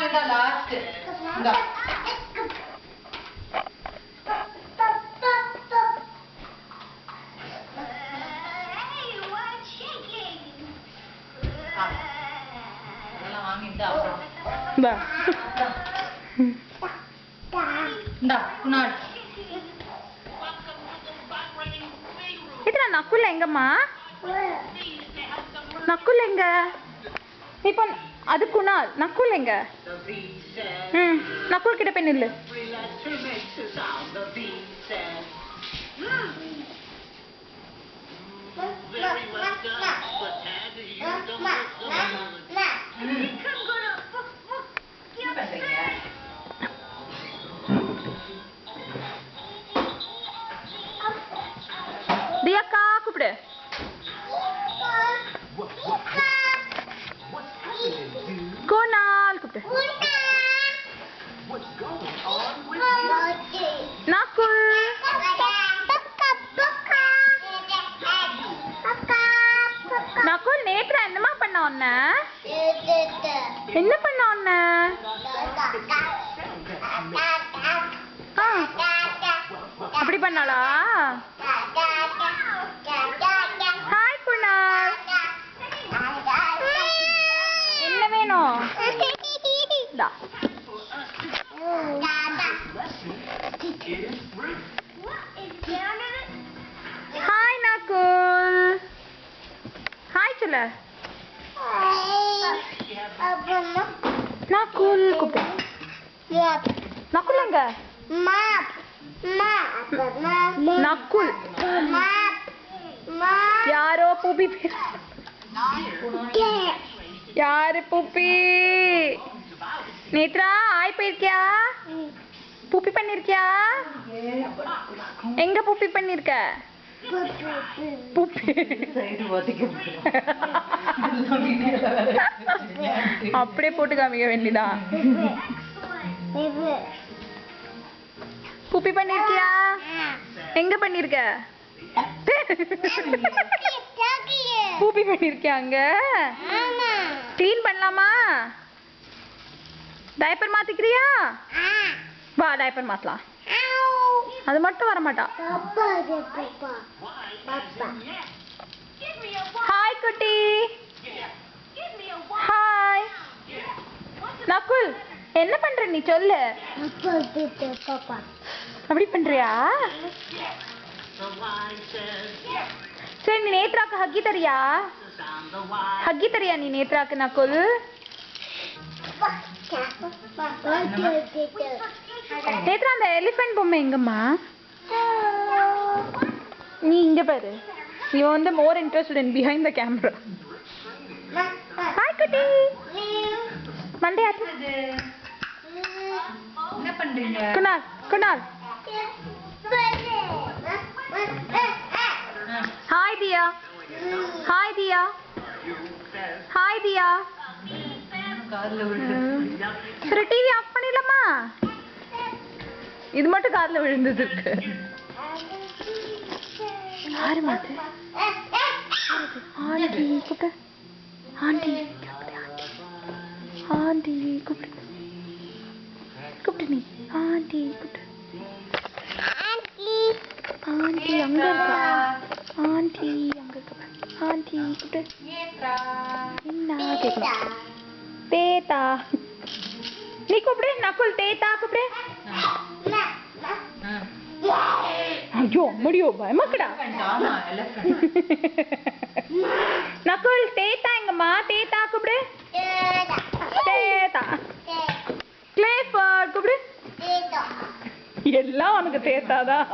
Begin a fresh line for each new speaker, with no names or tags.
குணால் தான் லாஸ்ட். இந்தா அதெல்லாம் வாங்கிட்டு அப்புறம் இந்தா குணால்.
இதுல நக்குல் எங்கம்மா? நக்குல் எங்க? இப்போ அது குணால். நக்குல் எங்க? நக்குல் கிட்ட போய் நில்லு. தியாக்கா கூப்பிடு. குணால் கூப்பிடு. நக்குல் நக்குல் நேத்ரா என்னமா பண்ண உன்ன? என்ன பண்ண உன்ன? அப்படி பண்ணாளா? ஹாய் குணால். என்ன வேணும்? ஹாய் நக்குல். ஹாய் சொல்லு. நக்குல் கூப்பிடு. நக்குல் எங்க? நக்குல் யாரோ பூப்பி யாரு பூப்பி? நேத்ரா ஆய் போயிருக்கியா? பூப்பி பண்ணிருக்கியா? எங்க பூப்பி பண்ணிருக்க? பூப்பி அப்படியே போட்டு காமிக்க வேண்டியதான். பூப்பி பண்ணிருக்கியா? எங்க பண்ணிருக்க? பூப்பி பண்ணிருக்கியா? அங்க க்ளீன் பண்ணலாமா? டைப்பர் மாத்திக்கிறியா? வா டைப்பர் மாத்தலாம். அது மட்டும் வர மாட்டா. ஹாய் குட்டி. ஹாய் நக்குல். என்ன பண்ற நீ சொல்லு. அப்படி பண்றியா? சரி நீ நேத்ராக்கு ஹக்கி தரியா? ஹக்கி தரியா நீ நேத்ராக்கு? நக்குல் நேத்ரா அந்த எலிஃபென்ட் பொம்மை எங்கம்மா? நீ இங்க பாரு. இவன் வந்து மோர் interested in behind the camera. Hi குட்டி. மண்டே ஆச்சு.
என்ன பண்றீங்க?
குணால் குணால். ஹாய் தியா. ஹாய் தியா. ஹாய் தியா.
காதுல விழுந்து.
சரி டிவி ஆஃப் பண்ணிடலாமா? இது மட்டும் காதுல விழுந்தது இருக்கு. யாரு மாத்து? ஆண்டி கூப்பிடு. ஆண்டி ஆண்டி கூப்பிடு. கூப்பிடு நீ. ஆண்டி கூப்பிடு. ஆண்டி அங்க இருக்கா? ஆண்டி அங்க இருக்கா? ஆண்டி கூப்பிடு. என்ன கேட்கணும்? தேதா. நீ கூப்பிடு. நக்குல் தேதா கூப்பிடு. ஐயோ முடியோ பயமாக்கடா. நக்குல் தேதா எங்கம்மா? தேதா கூப்பிடு. தேதா. கிளேஃபர்ட் கூப்பிடு. எல்லாம் உனக்கு தேத்தாதான்.